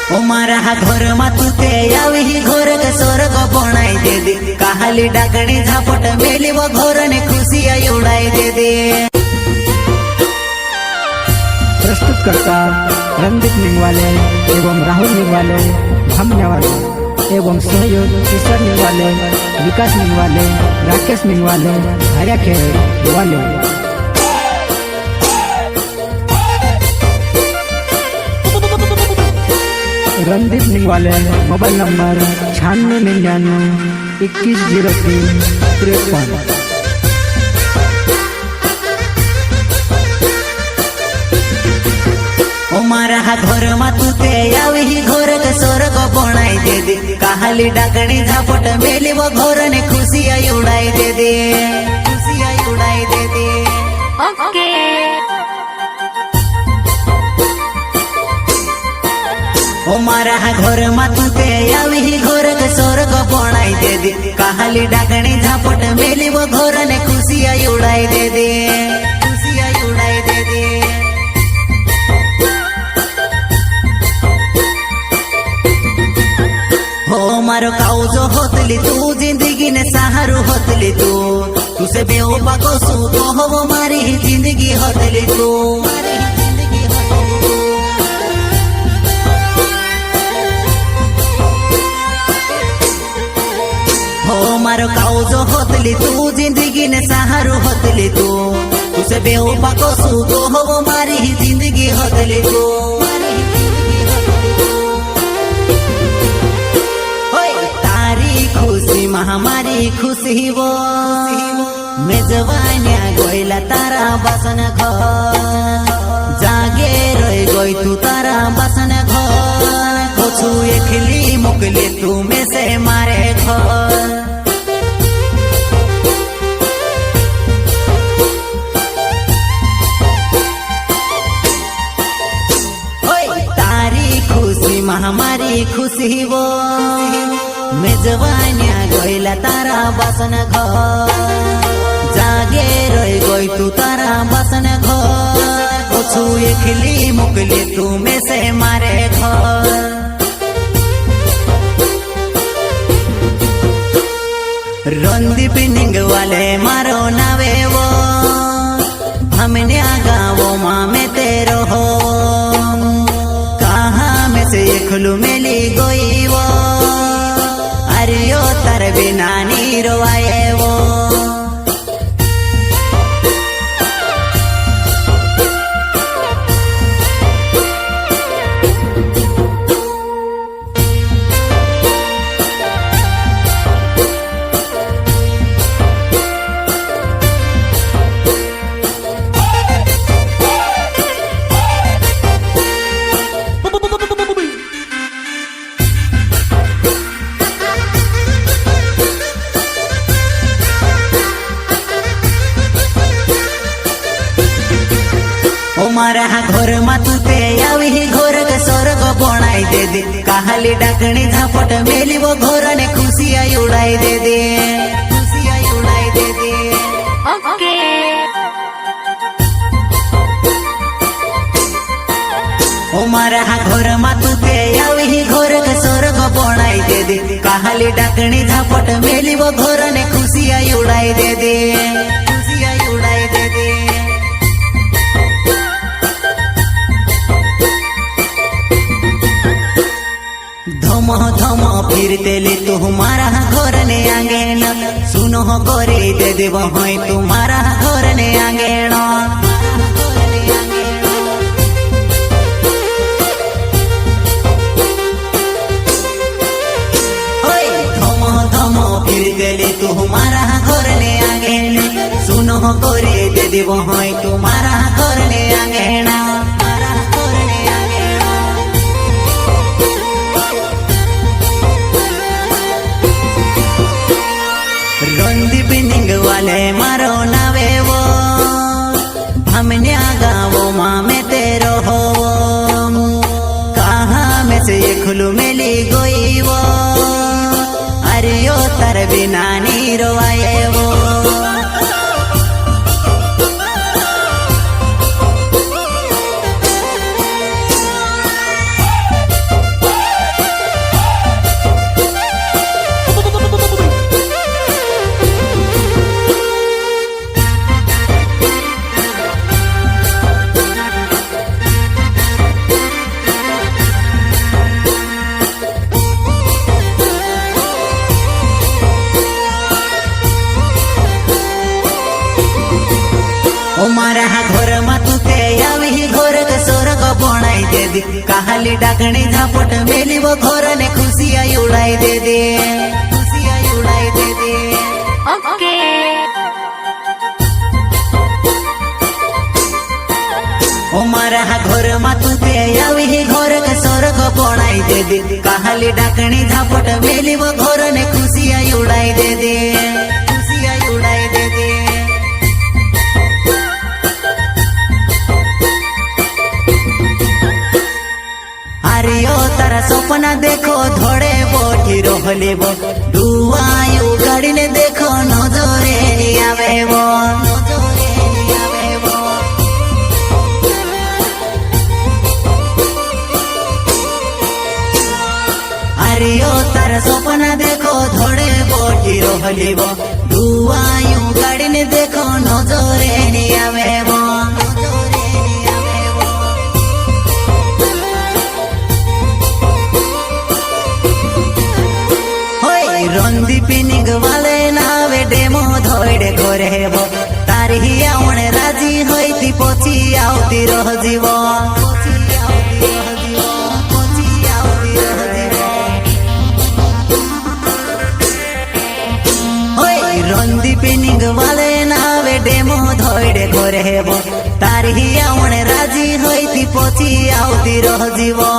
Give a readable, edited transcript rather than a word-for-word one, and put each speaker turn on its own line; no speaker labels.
ओ मारा घर मा तू ते यावी ही घोर के स्वर्ग बनाई दे दे कहाली डाकणी झापट मेली वो घोर ने खुशी उड़ाई दे दे।
प्रस्तुत करता रणदीप निंगवाले एवं राहुल निंगवाले भामनेवाले एवं सहयोग किशोर निंगवाले विकास निंगवाले राकेश निंगवाले हरिया खेल वाले। रणदीप निंगवाले मोबाइल नंबर 9699210353।
ओ मारा घर मा तू ते यावी ही घोर के स्वर्ग बनाई दे दे कहाली डाकणी झापट मेली वो घोर ने खुशी उड़ाई दे दे खुशी उड़ाई दे दे। ओके ओ मारा घर मा तू ते यावी ही घोर के स्वर्ग बनाई दे दे कहाली डाकणी झापट मेली वो घोर ने खुशी उड़ाई दे दे खुशी उड़ाई दे दे। हो मारो काउजो होतली तू जिंदगी ने सहारू होतली तू तुसे बेवफा को सूतो हो वो मारी जिंदगी होतली तू हो मारो काउजो होतली तू जिंदगी ने सहारू होतली तू तुसे बेवफा को सूतो हो वो मारी जिंदगी होतली तू। खुशी महामारी खुशी वो मेजवानिया गोइला तारा बसन घर जागे रोई गोई तू तारा बसन घर कोछु एकली मुकली तू में से मारे घर तारी खुशी महामारी खुशी वो मेजवानिया गोइला तारा बसन घर जागे रोई गोई तू तारा बसन घर कोछु एकली मुकली तू में से मारे घर। रणदीप निंगवाले मारो नावे वो हमने गाँवो माँ में तेरो हो कहाँ में से एकलू मेली गोई वो अरियो तर बिना नीरो आए वो। मारा घर मा तू ते यावी ही घोर के स्वर्ग बनाई दे दे कहाली डाकणी झापट मेली वो घोर ने खुशी उड़ाई दे दे खुशी उड़ाई दे दे। ओके ओ मारा घर मा तू ते यावी ही घोर के स्वर्ग बनाई दे दे कहाली डाकणी झापट मेली वो घोर ने खुशी उड़ाई दे दे खुशी उड़ाई दे दे। धमो धमो फिरते ले तुम्हारा घर ने आंगन सुनो गोरे दे देव है तुम्हारा घर ने आंगन धमो धमो फिरते ले तुम्हारा घर ने आंगन सुनो गोरे दे देव है तुम्हारा घर ने आंगन। रणदीप निंगवाले मारो नावे वो हमने गाँवो माँ में तेरो हो कहाँ में से खुलू मेली गोई वो अरियो तर बिना नीरो आए वो। दे दे काहाली डाकणी झापट मेली वो घोर ने खुशिया उड़ाई दे दे खुशिया उड़ाई दे दे ओ मारा घोर मा तू ते आवी ही घोर के स्वर्ग बनाई दे दे काहाली डाकणी झापट मेली वो घोर ने खुशिया उड़ाई दे दे खुशिया उड़ाई दे दे अरे ओ तारा सपना देखो धोड़े बोठी रोहले वो दुआयु गाड़ी ने देखो नजरे आवे वो अरे ओ तारा सपना देखो धोड़े बोठी रोहले वो दुआयु गाड़ी ने देखो नजरे आवे वो रंदीपिनिंग वाले नावे डेमो धोइडे घोरे वो तारी ही आउण राजी होइती पोची आउती रह जीवो रंदीपिनिंग वाले नावे डेमो धोइडे घोरे वो तारी ही आउण राजी होइती पोची आउती रह जीवो